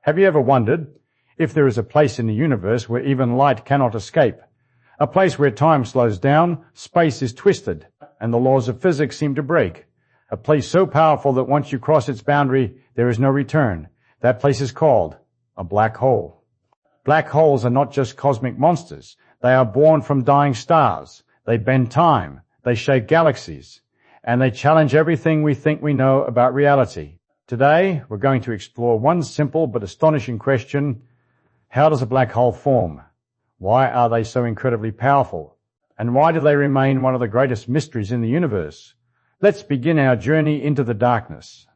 Have you ever wondered if there is a place in the universe where even light cannot escape? A place where time slows down, space is twisted, and the laws of physics seem to break. A place so powerful that once you cross its boundary, there is no return. That place is called a black hole. Black holes are not just cosmic monsters. They are born from dying stars. They bend time. They shape galaxies. And they challenge everything we think we know about reality. Today, we're going to explore one simple but astonishing question. How does a black hole form? Why are they so incredibly powerful? And why do they remain one of the greatest mysteries in the universe? Let's begin our journey into the darkness.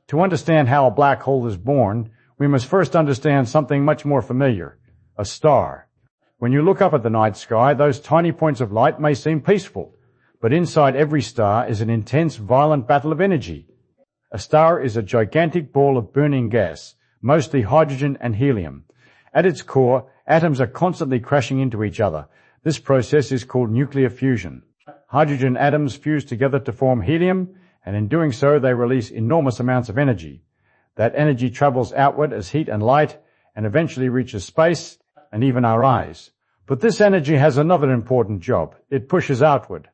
To understand how a black hole is born, we must first understand something much more familiar, a star. When you look up at the night sky, those tiny points of light may seem peaceful, but inside every star is an intense, violent battle of energy. A star is a gigantic ball of burning gas, mostly hydrogen and helium. At its core, atoms are constantly crashing into each other. This process is called nuclear fusion. Hydrogen atoms fuse together to form helium, and in doing so they release enormous amounts of energy. That energy travels outward as heat and light, and eventually reaches space and even our eyes. But this energy has another important job. It pushes outward.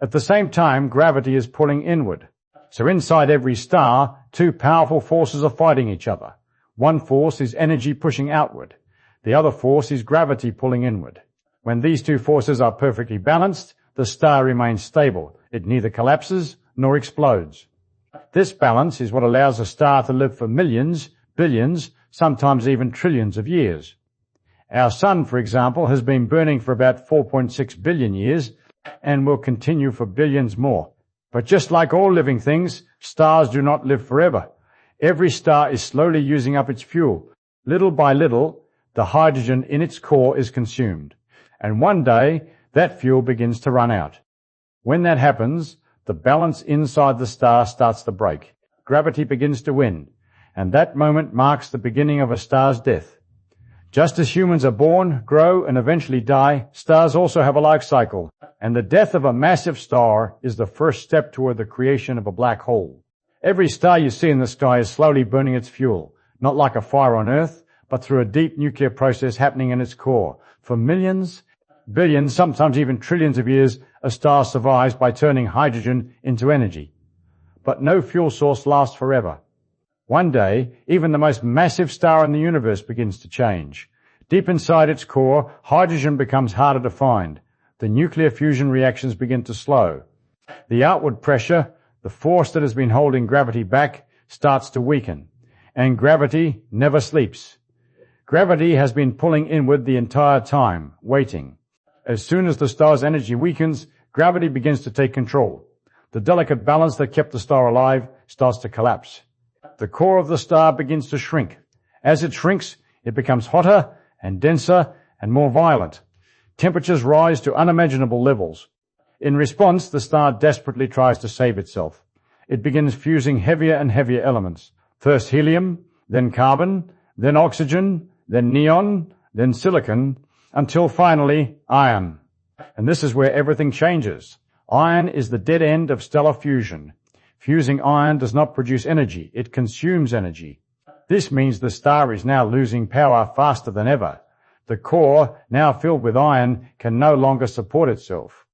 At the same time, gravity is pulling inward. So inside every star, two powerful forces are fighting each other. One force is energy pushing outward. The other force is gravity pulling inward. When these two forces are perfectly balanced, the star remains stable. It neither collapses nor explodes. This balance is what allows a star to live for millions, billions, sometimes even trillions of years. Our sun, for example, has been burning for about 4.6 billion years and will continue for billions more. But just like all living things, stars do not live forever. Every star is slowly using up its fuel. Little by little, the hydrogen in its core is consumed. And one day, that fuel begins to run out. When that happens, the balance inside the star starts to break. Gravity begins to win, and that moment marks the beginning of a star's death. Just as humans are born, grow, and eventually die, stars also have a life cycle, and the death of a massive star is the first step toward the creation of a black hole. Every star you see in the sky is slowly burning its fuel, not like a fire on Earth, but through a deep nuclear process happening in its core. For millions, billions, sometimes even trillions of years, a star survives by turning hydrogen into energy. But no fuel source lasts forever. One day, even the most massive star in the universe begins to change. Deep inside its core, hydrogen becomes harder to find. The nuclear fusion reactions begin to slow. The outward pressure, the force that has been holding gravity back, starts to weaken. And gravity never sleeps. Gravity has been pulling inward the entire time, waiting. As soon as the star's energy weakens, gravity begins to take control. The delicate balance that kept the star alive starts to collapse. The core of the star begins to shrink. As it shrinks, it becomes hotter and denser and more violent. Temperatures rise to unimaginable levels. In response, the star desperately tries to save itself. It begins fusing heavier and heavier elements. First helium, then carbon, then oxygen, then neon, then silicon, until finally iron. And this is where everything changes. Iron is the dead end of stellar fusion. Fusing iron does not produce energy, it consumes energy. This means the star is now losing power faster than ever. The core, now filled with iron, can no longer support itself.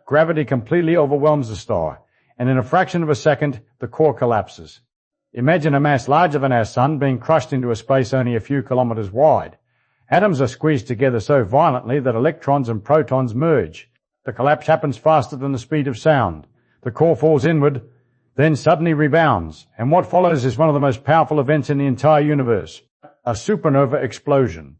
Gravity completely overwhelms the star, and in a fraction of a second, the core collapses. Imagine a mass larger than our sun being crushed into a space only a few kilometers wide. Atoms are squeezed together so violently that electrons and protons merge. The collapse happens faster than the speed of sound. The core falls inward, then suddenly rebounds, and what follows is one of the most powerful events in the entire universe, a supernova explosion.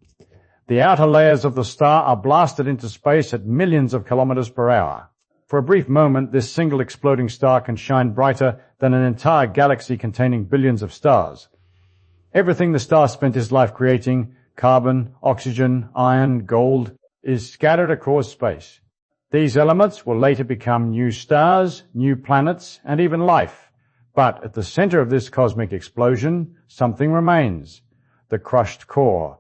The outer layers of the star are blasted into space at millions of kilometers per hour. For a brief moment, this single exploding star can shine brighter than an entire galaxy containing billions of stars. Everything the star spent his life creating, carbon, oxygen, iron, gold, is scattered across space. These elements will later become new stars, new planets, and even life. But at the center of this cosmic explosion, something remains, the crushed core.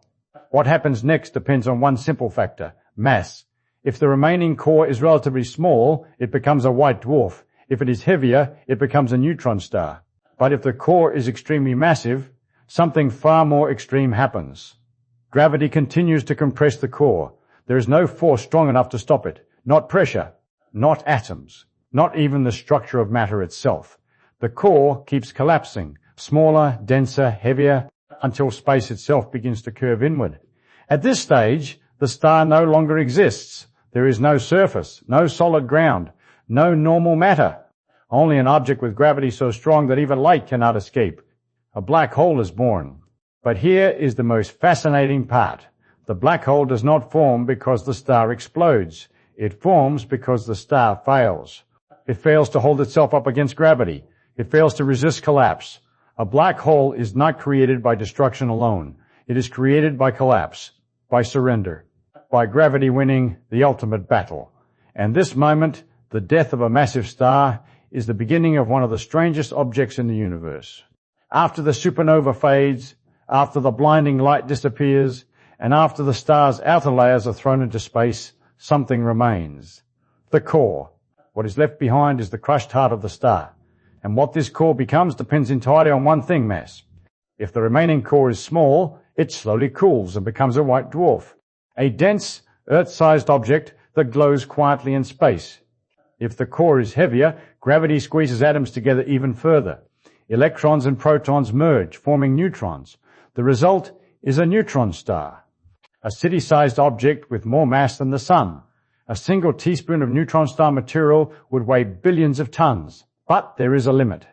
What happens next depends on one simple factor, mass. If the remaining core is relatively small, it becomes a white dwarf. If it is heavier, it becomes a neutron star. But if the core is extremely massive, something far more extreme happens. Gravity continues to compress the core. There is no force strong enough to stop it. Not pressure, not atoms, not even the structure of matter itself. The core keeps collapsing, smaller, denser, heavier, until space itself begins to curve inward. At this stage, the star no longer exists. There is no surface, no solid ground, no normal matter. Only an object with gravity so strong that even light cannot escape. A black hole is born. But here is the most fascinating part. The black hole does not form because the star explodes. It forms because the star fails. It fails to hold itself up against gravity. It fails to resist collapse. A black hole is not created by destruction alone. It is created by collapse, by surrender, by gravity winning the ultimate battle. And this moment, the death of a massive star, is the beginning of one of the strangest objects in the universe. After the supernova fades, after the blinding light disappears, and after the star's outer layers are thrown into space, something remains. The core. What is left behind is the crushed heart of the star. And what this core becomes depends entirely on one thing, mass. If the remaining core is small, it slowly cools and becomes a white dwarf, a dense, Earth-sized object that glows quietly in space. If the core is heavier, gravity squeezes atoms together even further. Electrons and protons merge, forming neutrons. The result is a neutron star, a city-sized object with more mass than the sun. A single teaspoon of neutron star material would weigh billions of tons. But there is a limit.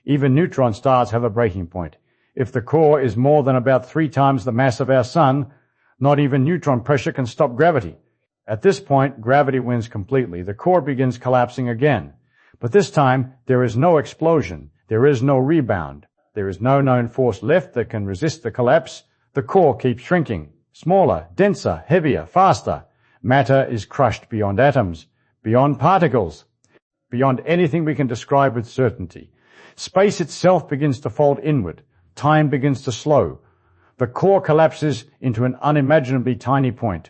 Even neutron stars have a breaking point. If the core is more than about 3 times the mass of our sun, not even neutron pressure can stop gravity. At this point, gravity wins completely. The core begins collapsing again. But this time, there is no explosion. There is no rebound. There is no known force left that can resist the collapse. The core keeps shrinking. Smaller, denser, heavier, faster. Matter is crushed beyond atoms, beyond particles, beyond anything we can describe with certainty. Space itself begins to fold inward. Time begins to slow. The core collapses into an unimaginably tiny point.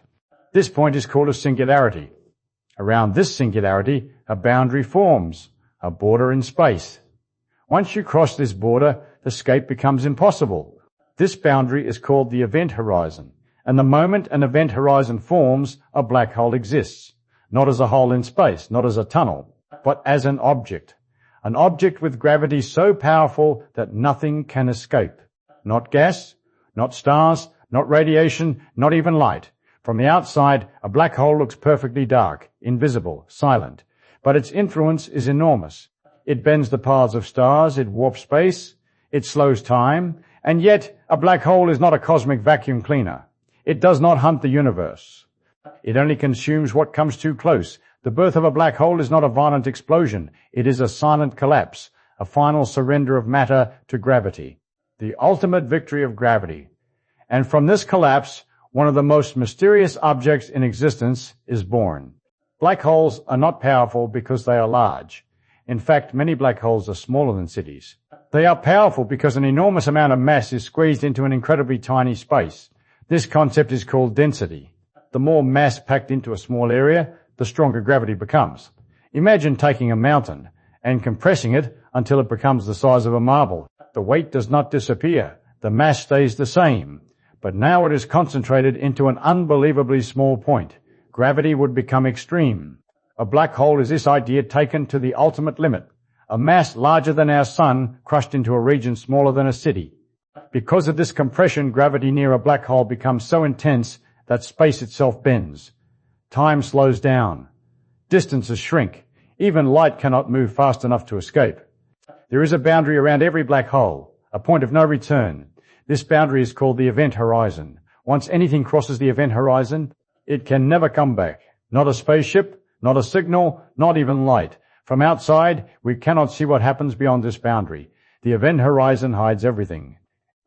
This point is called a singularity. Around this singularity, a boundary forms, a border in space. Once you cross this border, escape becomes impossible. This boundary is called the event horizon. And the moment an event horizon forms, a black hole exists. Not as a hole in space, not as a tunnel, but as an object with gravity so powerful that nothing can escape. Not gas, not stars, not radiation, not even light. From the outside, a black hole looks perfectly dark, invisible, silent. But its influence is enormous. It bends the paths of stars, it warps space, it slows time, and yet a black hole is not a cosmic vacuum cleaner. It does not hunt the universe. It only consumes what comes too close. The birth of a black hole is not a violent explosion. It is a silent collapse, a final surrender of matter to gravity, the ultimate victory of gravity. And from this collapse, one of the most mysterious objects in existence is born. Black holes are not powerful because they are large. In fact, many black holes are smaller than cities. They are powerful because an enormous amount of mass is squeezed into an incredibly tiny space. This concept is called density. The more mass packed into a small area, the stronger gravity becomes. Imagine taking a mountain and compressing it until it becomes the size of a marble. The weight does not disappear. The mass stays the same. But now it is concentrated into an unbelievably small point. Gravity would become extreme. A black hole is this idea taken to the ultimate limit. A mass larger than our sun crushed into a region smaller than a city. Because of this compression, gravity near a black hole becomes so intense that space itself bends. Time slows down. Distances shrink. Even light cannot move fast enough to escape. There is a boundary around every black hole, a point of no return. This boundary is called the event horizon. Once anything crosses the event horizon, it can never come back. Not a spaceship, not a signal, not even light. From outside, we cannot see what happens beyond this boundary. The event horizon hides everything.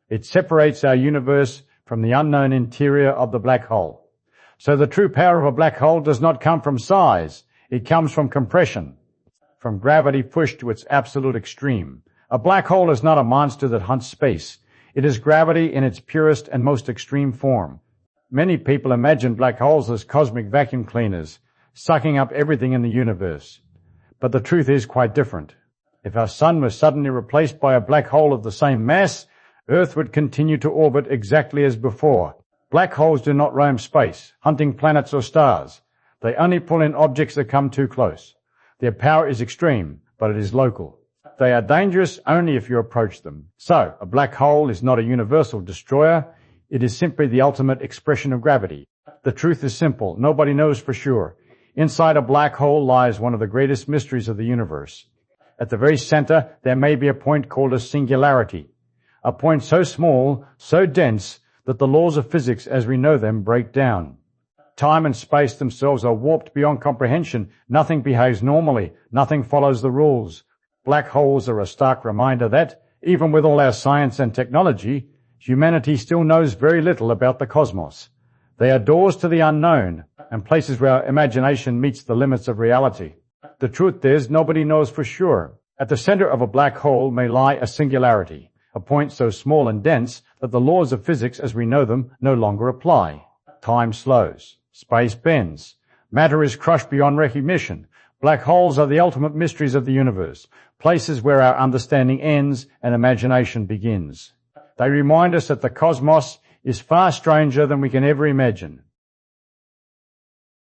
It separates our universe from the unknown interior of the black hole. So the true power of a black hole does not come from size. It comes from compression, from gravity pushed to its absolute extreme. A black hole is not a monster that hunts space. It is gravity in its purest and most extreme form. Many people imagine black holes as cosmic vacuum cleaners, sucking up everything in the universe. But the truth is quite different. If our sun was suddenly replaced by a black hole of the same mass, Earth would continue to orbit exactly as before. Black holes do not roam space, hunting planets or stars. They only pull in objects that come too close. Their power is extreme, but it is local. They are dangerous only if you approach them. So, a black hole is not a universal destroyer. It is simply the ultimate expression of gravity. The truth is simple. Nobody knows for sure. Inside a black hole lies one of the greatest mysteries of the universe. At the very center, there may be a point called a singularity. A point so small, so dense, that the laws of physics as we know them break down. Time and space themselves are warped beyond comprehension. Nothing behaves normally. Nothing follows the rules. Black holes are a stark reminder that, even with all our science and technology, humanity still knows very little about the cosmos. They are doors to the unknown, and places where our imagination meets the limits of reality. The truth is, nobody knows for sure. At the center of a black hole may lie a singularity, a point so small and dense that the laws of physics as we know them no longer apply. Time slows. Space bends. Matter is crushed beyond recognition. Black holes are the ultimate mysteries of the universe, places where our understanding ends and imagination begins. They remind us that the cosmos is far stranger than we can ever imagine.